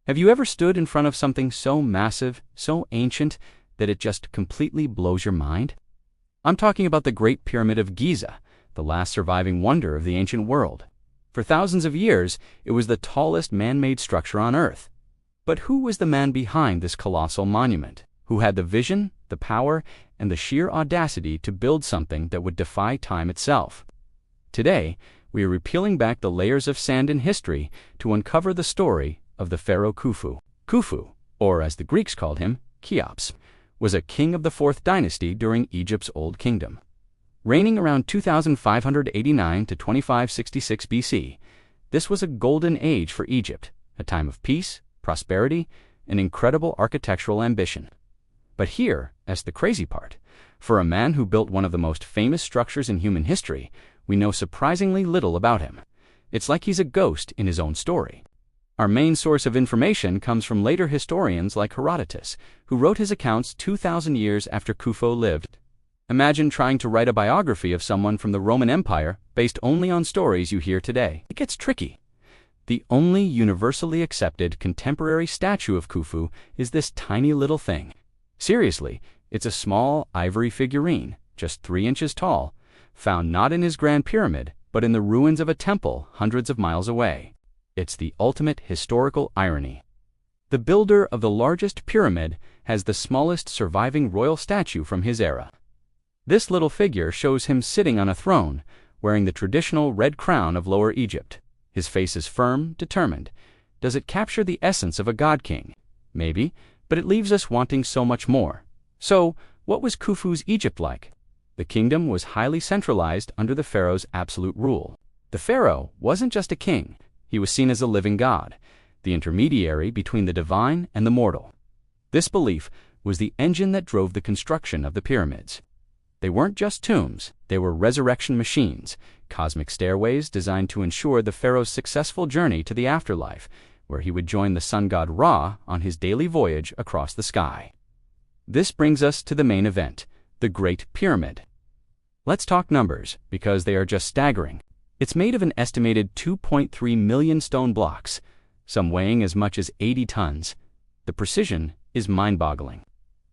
Have you ever stood in front of something so massive, so ancient, that it just completely blows your mind? I'm talking about the Great Pyramid of Giza, the last surviving wonder of the ancient world. For thousands of years, it was the tallest man-made structure on Earth. But who was the man behind this colossal monument? Who had the vision, the power, and the sheer audacity to build something that would defy time itself? Today, we are peeling back the layers of sand in history to uncover the story of the pharaoh Khufu. Khufu, or as the Greeks called him, Cheops, was a king of the 4th dynasty during Egypt's Old Kingdom. Reigning around 2589 to 2566 BC, this was a golden age for Egypt, a time of peace, prosperity, and incredible architectural ambition. But here, as the crazy part, for a man who built one of the most famous structures in human history, we know surprisingly little about him. It's like he's a ghost in his own story. Our main source of information comes from later historians like Herodotus, who wrote his accounts 2,000 years after Khufu lived. Imagine trying to write a biography of someone from the Roman Empire based only on stories you hear today. It gets tricky. The only universally accepted contemporary statue of Khufu is this tiny little thing. Seriously, it's a small ivory figurine, just 3 inches tall, found not in his Grand Pyramid, but in the ruins of a temple hundreds of miles away. It's the ultimate historical irony. The builder of the largest pyramid has the smallest surviving royal statue from his era. This little figure shows him sitting on a throne, wearing the traditional red crown of Lower Egypt. His face is firm, determined. Does it capture the essence of a god-king? Maybe, but it leaves us wanting so much more. So, what was Khufu's Egypt like? The kingdom was highly centralized under the pharaoh's absolute rule. The pharaoh wasn't just a king. He was seen as a living god, the intermediary between the divine and the mortal. This belief was the engine that drove the construction of the pyramids. They weren't just tombs, they were resurrection machines, cosmic stairways designed to ensure the pharaoh's successful journey to the afterlife, where he would join the sun god Ra on his daily voyage across the sky. This brings us to the main event, the Great Pyramid. Let's talk numbers, because they are just staggering. It's made of an estimated 2.3 million stone blocks, some weighing as much as 80 tons. The precision is mind-boggling.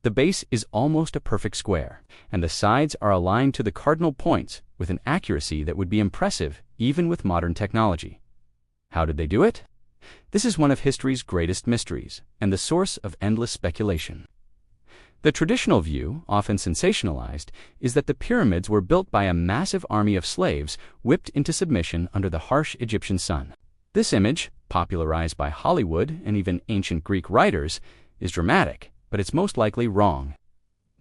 The base is almost a perfect square, and the sides are aligned to the cardinal points with an accuracy that would be impressive even with modern technology. How did they do it? This is one of history's greatest mysteries, and the source of endless speculation. The traditional view, often sensationalized, is that the pyramids were built by a massive army of slaves whipped into submission under the harsh Egyptian sun. This image, popularized by Hollywood and even ancient Greek writers, is dramatic, but it's most likely wrong.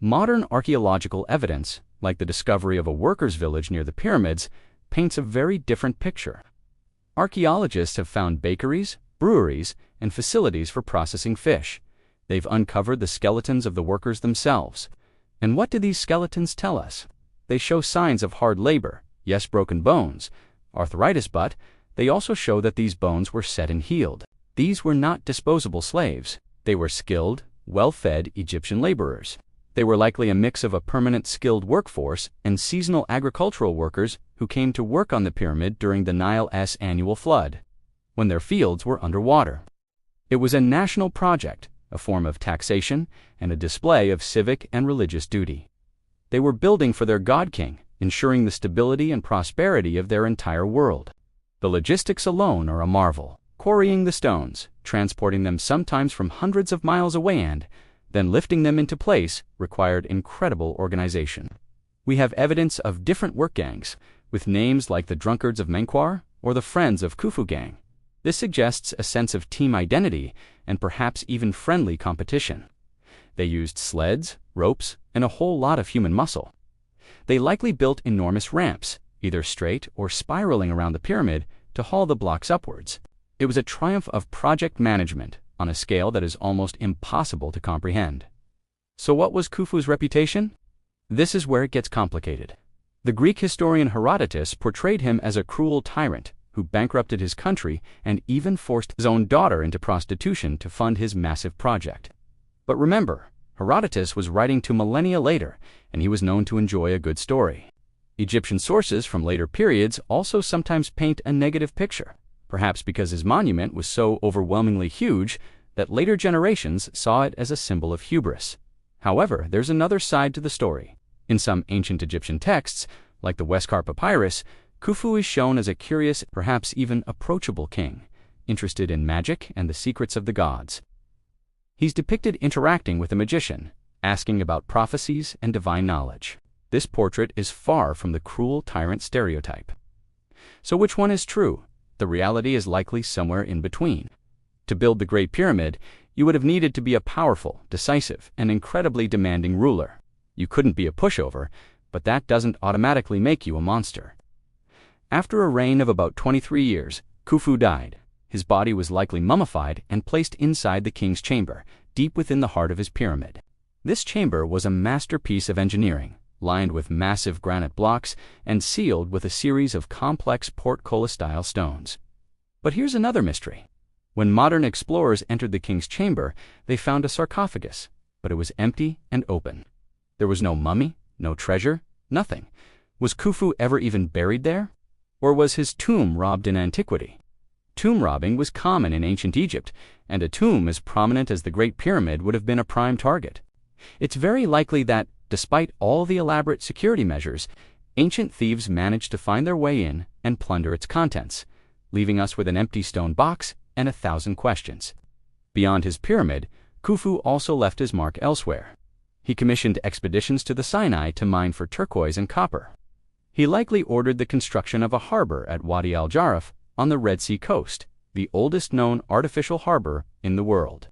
Modern archaeological evidence, like the discovery of a workers' village near the pyramids, paints a very different picture. Archaeologists have found bakeries, breweries, and facilities for processing fish. They've uncovered the skeletons of the workers themselves. And what do these skeletons tell us? They show signs of hard labor, yes, broken bones, arthritis, but they also show that these bones were set and healed. These were not disposable slaves. They were skilled, well-fed Egyptian laborers. They were likely a mix of a permanent skilled workforce and seasonal agricultural workers who came to work on the pyramid during the Nile's annual flood, when their fields were underwater. It was a national project, a form of taxation, and a display of civic and religious duty. They were building for their god-king, ensuring the stability and prosperity of their entire world. The logistics alone are a marvel. Quarrying the stones, transporting them sometimes from hundreds of miles away and then lifting them into place required incredible organization. We have evidence of different work gangs, with names like the Drunkards of Menkaure or the Friends of Khufu gang. This suggests a sense of team identity and perhaps even friendly competition. They used sleds, ropes, and a whole lot of human muscle. They likely built enormous ramps, either straight or spiraling around the pyramid, to haul the blocks upwards. It was a triumph of project management on a scale that is almost impossible to comprehend. So what was Khufu's reputation? This is where it gets complicated. The Greek historian Herodotus portrayed him as a cruel tyrant who bankrupted his country and even forced his own daughter into prostitution to fund his massive project. But remember, Herodotus was writing to millennia later, and he was known to enjoy a good story. Egyptian sources from later periods also sometimes paint a negative picture, perhaps because his monument was so overwhelmingly huge that later generations saw it as a symbol of hubris. However, there's another side to the story. In some ancient Egyptian texts, like the Westcar Papyrus, Khufu is shown as a curious, perhaps even approachable king, interested in magic and the secrets of the gods. He's depicted interacting with a magician, asking about prophecies and divine knowledge. This portrait is far from the cruel tyrant stereotype. So which one is true? The reality is likely somewhere in between. To build the Great Pyramid, you would have needed to be a powerful, decisive, and incredibly demanding ruler. You couldn't be a pushover, but that doesn't automatically make you a monster. After a reign of about 23 years, Khufu died. His body was likely mummified and placed inside the king's chamber, deep within the heart of his pyramid. This chamber was a masterpiece of engineering, lined with massive granite blocks and sealed with a series of complex portcullis-style stones. But here's another mystery. When modern explorers entered the king's chamber, they found a sarcophagus, but it was empty and open. There was no mummy, no treasure, nothing. Was Khufu ever even buried there? Or was his tomb robbed in antiquity? Tomb robbing was common in ancient Egypt, and a tomb as prominent as the Great Pyramid would have been a prime target. It's very likely that, despite all the elaborate security measures, ancient thieves managed to find their way in and plunder its contents, leaving us with an empty stone box and 1,000 questions. Beyond his pyramid, Khufu also left his mark elsewhere. He commissioned expeditions to the Sinai to mine for turquoise and copper. He likely ordered the construction of a harbor at Wadi al-Jarraf on the Red Sea coast, the oldest known artificial harbor in the world.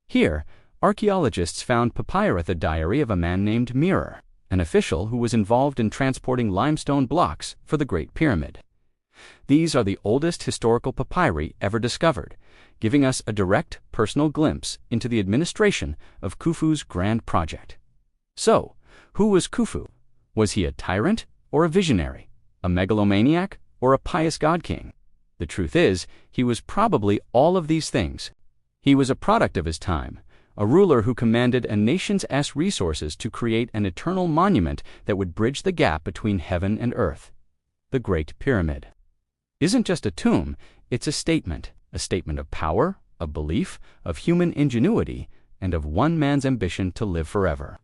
Here, archaeologists found papyrus diary of a man named Mirror, an official who was involved in transporting limestone blocks for the Great Pyramid. These are the oldest historical papyri ever discovered, giving us a direct, personal glimpse into the administration of Khufu's grand project. So, who was Khufu? Was he a tyrant or a visionary, a megalomaniac or a pious god-king? The truth is, he was probably all of these things. He was a product of his time, a ruler who commanded a nation's resources to create an eternal monument that would bridge the gap between heaven and earth. The Great Pyramid isn't just a tomb, it's a statement of power, of belief, of human ingenuity, and of one man's ambition to live forever.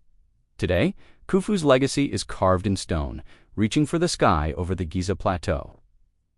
Today, Khufu's legacy is carved in stone, reaching for the sky over the Giza Plateau.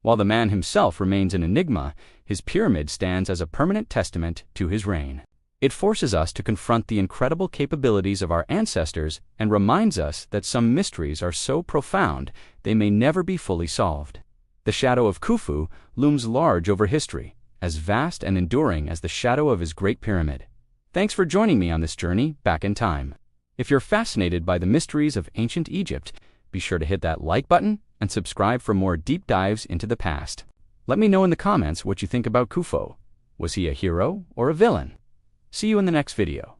While the man himself remains an enigma, his pyramid stands as a permanent testament to his reign. It forces us to confront the incredible capabilities of our ancestors and reminds us that some mysteries are so profound they may never be fully solved. The shadow of Khufu looms large over history, as vast and enduring as the shadow of his Great Pyramid. Thanks for joining me on this journey back in time. If you're fascinated by the mysteries of ancient Egypt, be sure to hit that like button and subscribe for more deep dives into the past. Let me know in the comments what you think about Khufu. Was he a hero or a villain? See you in the next video.